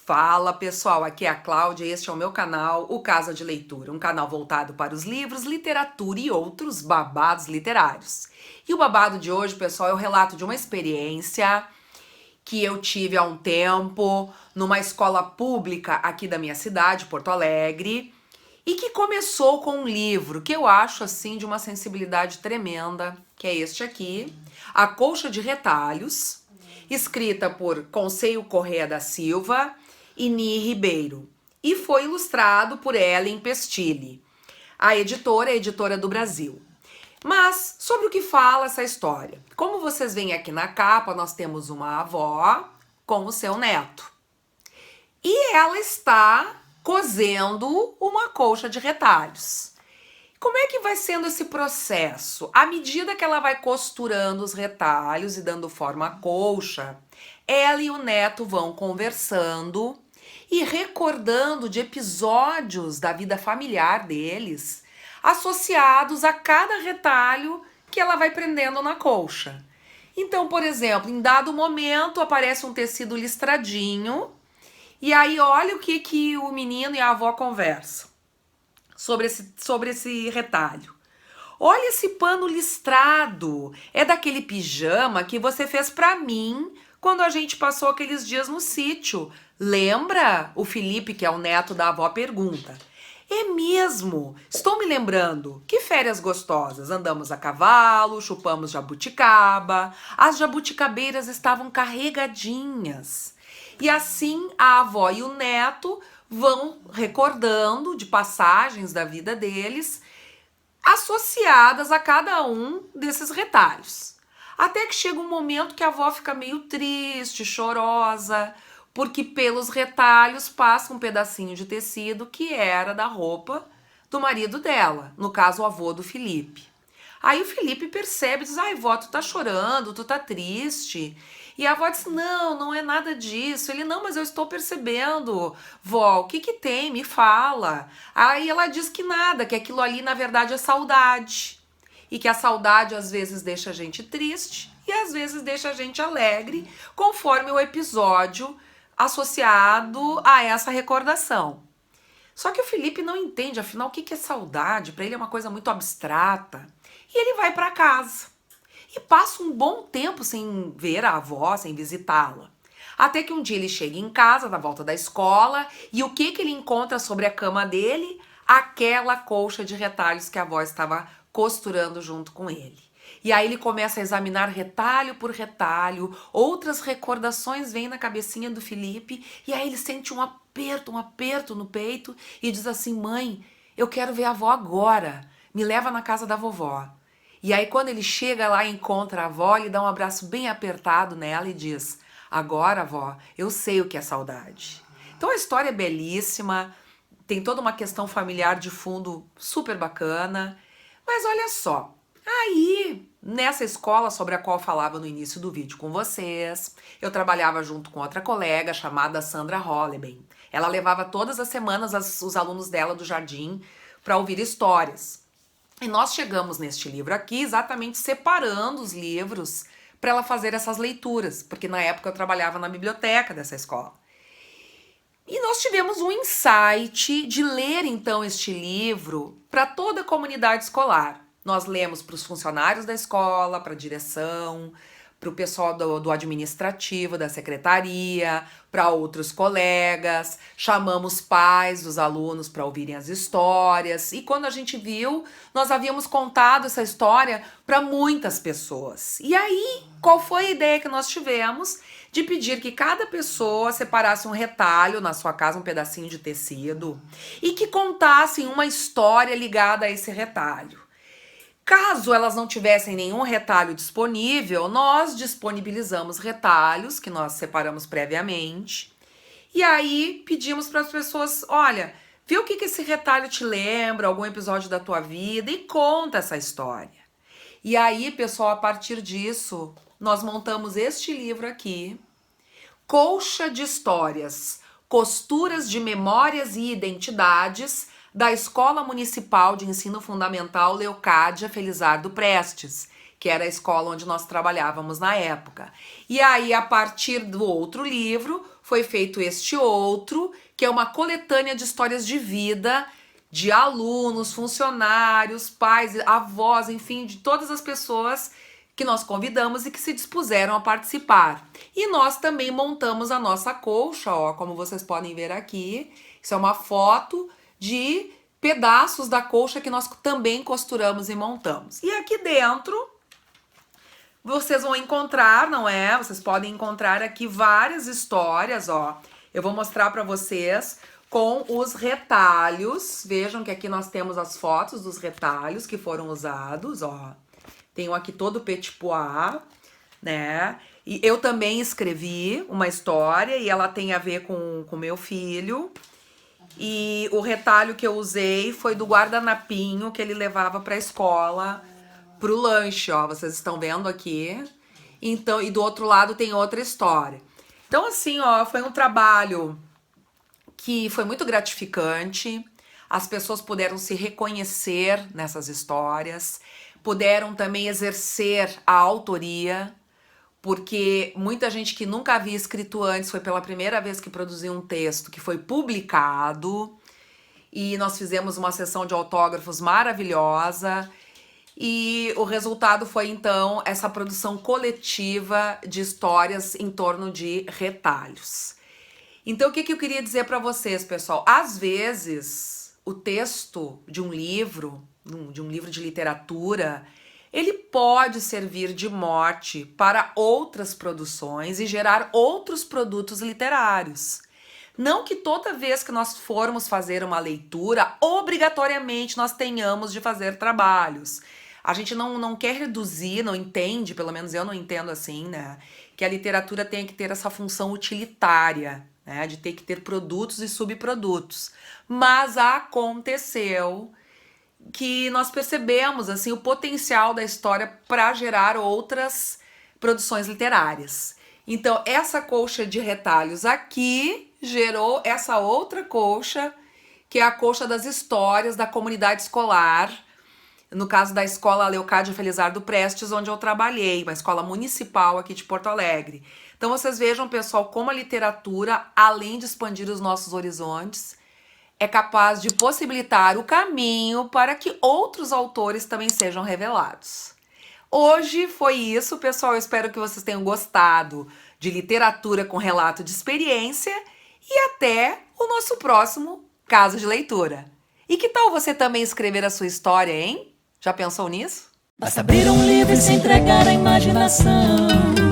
Fala pessoal, aqui é a Cláudia e este é o meu canal, o Casa de Leitura, um canal voltado para os livros, literatura e outros babados literários. E o babado de hoje, pessoal, é o relato de uma experiência que eu tive há um tempo numa escola pública aqui da minha cidade, Porto Alegre, e que começou com um livro que eu acho assim de uma sensibilidade tremenda, que é este aqui, A Colcha de Retalhos, escrita por Conceio Corrêa da Silva e Ni Ribeiro, e foi ilustrado por Ellen Pestilli. A editora do Brasil. Mas sobre o que fala essa história? Como vocês veem aqui na capa, nós temos uma avó com o seu neto. E ela está cosendo uma colcha de retalhos. Como é que vai sendo esse processo? À medida que ela vai costurando os retalhos e dando forma à colcha, ela e o neto vão conversando e recordando de episódios da vida familiar deles, associados a cada retalho que ela vai prendendo na colcha. Então, por exemplo, em dado momento aparece um tecido listradinho, e aí olha o que o menino e a avó conversam sobre esse retalho. Olha esse pano listrado, é daquele pijama que você fez pra mim quando a gente passou aqueles dias no sítio. Lembra? O Felipe, que é o neto da avó, pergunta. É mesmo, estou me lembrando, que férias gostosas, andamos a cavalo, chupamos jabuticaba, as jabuticabeiras estavam carregadinhas. E assim a avó e o neto vão recordando de passagens da vida deles, associadas a cada um desses retalhos. Até que chega um momento que a avó fica meio triste, chorosa, porque pelos retalhos passa um pedacinho de tecido que era da roupa do marido dela, no caso o avô do Felipe. Aí o Felipe percebe e diz, ai vó, tu tá chorando, tu tá triste. E a avó diz, não, não é nada disso. Ele, não, mas eu estou percebendo, vó, o que que tem? Me fala. Aí ela diz que nada, que aquilo ali na verdade é saudade. E que a saudade às vezes deixa a gente triste e às vezes deixa a gente alegre, conforme o episódio associado a essa recordação. Só que o Felipe não entende, afinal, o que é saudade? Para ele é uma coisa muito abstrata. E ele vai para casa. E passa um bom tempo sem ver a avó, sem visitá-la. Até que um dia ele chega em casa, na volta da escola, e o que ele encontra sobre a cama dele? Aquela colcha de retalhos que a avó estava costurando junto com ele. E aí ele começa a examinar retalho por retalho, outras recordações vêm na cabecinha do Felipe, e aí ele sente um aperto no peito e diz assim, mãe, eu quero ver a avó agora, me leva na casa da vovó. E aí quando ele chega lá e encontra a avó, ele dá um abraço bem apertado nela e diz, agora, avó, eu sei o que é saudade. Então a história é belíssima, tem toda uma questão familiar de fundo super bacana, mas olha só, aí nessa escola sobre a qual eu falava no início do vídeo com vocês, eu trabalhava junto com outra colega chamada Sandra Holleben. Ela levava todas as semanas os alunos dela do jardim para ouvir histórias. E nós chegamos neste livro aqui exatamente separando os livros para ela fazer essas leituras, porque na época eu trabalhava na biblioteca dessa escola. E nós tivemos um insight de ler então este livro para toda a comunidade escolar. Nós lemos para os funcionários da escola, para a direção, para o pessoal do administrativo, da secretaria, para outros colegas, chamamos pais dos alunos para ouvirem as histórias, e quando a gente viu, nós havíamos contado essa história para muitas pessoas. E aí, qual foi a ideia que nós tivemos? De pedir que cada pessoa separasse um retalho na sua casa, um pedacinho de tecido, e que contassem uma história ligada a esse retalho. Caso elas não tivessem nenhum retalho disponível, nós disponibilizamos retalhos que nós separamos previamente. E aí pedimos para as pessoas, olha, vê o que esse retalho te lembra, algum episódio da tua vida e conta essa história. E aí, pessoal, a partir disso, nós montamos este livro aqui, Colcha de Histórias, Costuras de Memórias e Identidades, da Escola Municipal de Ensino Fundamental Leocádia Felizardo Prestes, que era a escola onde nós trabalhávamos na época. E aí, a partir do outro livro, foi feito este outro, que é uma coletânea de histórias de vida de alunos, funcionários, pais, avós, enfim, de todas as pessoas que nós convidamos e que se dispuseram a participar. E nós também montamos a nossa colcha, ó, como vocês podem ver aqui. Isso é uma foto de pedaços da colcha que nós também costuramos e montamos. E aqui dentro vocês vão encontrar, não é? Vocês podem encontrar aqui várias histórias, ó. Eu vou mostrar para vocês com os retalhos. Vejam que aqui nós temos as fotos dos retalhos que foram usados, ó. Tenho aqui todo o petit pois, né? E eu também escrevi uma história e ela tem a ver com meu filho. E o retalho que eu usei foi do guardanapinho que ele levava para a escola, pro lanche, ó. Vocês estão vendo aqui. Então, e do outro lado tem outra história. Então, assim, ó, foi um trabalho que foi muito gratificante. As pessoas puderam se reconhecer nessas histórias, puderam também exercer a autoria, porque muita gente que nunca havia escrito antes foi pela primeira vez que produziu um texto que foi publicado, e nós fizemos uma sessão de autógrafos maravilhosa, e o resultado foi então essa produção coletiva de histórias em torno de retalhos. Então, o que eu queria dizer para vocês, pessoal? Às vezes, o texto de um livro de literatura, ele pode servir de mote para outras produções e gerar outros produtos literários. Não que toda vez que nós formos fazer uma leitura, obrigatoriamente nós tenhamos de fazer trabalhos. A gente não quer reduzir, não entende, pelo menos eu não entendo assim, né? Que a literatura tem que ter essa função utilitária, né? De ter que ter produtos e subprodutos. Mas aconteceu que nós percebemos assim o potencial da história para gerar outras produções literárias. Então, essa colcha de retalhos aqui gerou essa outra colcha, que é a colcha das histórias da comunidade escolar, no caso da escola Leocádia Felizardo Prestes, onde eu trabalhei, uma escola municipal aqui de Porto Alegre. Então, vocês vejam, pessoal, como a literatura, além de expandir os nossos horizontes, é capaz de possibilitar o caminho para que outros autores também sejam revelados. Hoje foi isso, pessoal. Eu espero que vocês tenham gostado de literatura com relato de experiência e até o nosso próximo Casa de Leitura. E que tal você também escrever a sua história, hein? Já pensou nisso? Basta abrir um livro e se entregar à imaginação.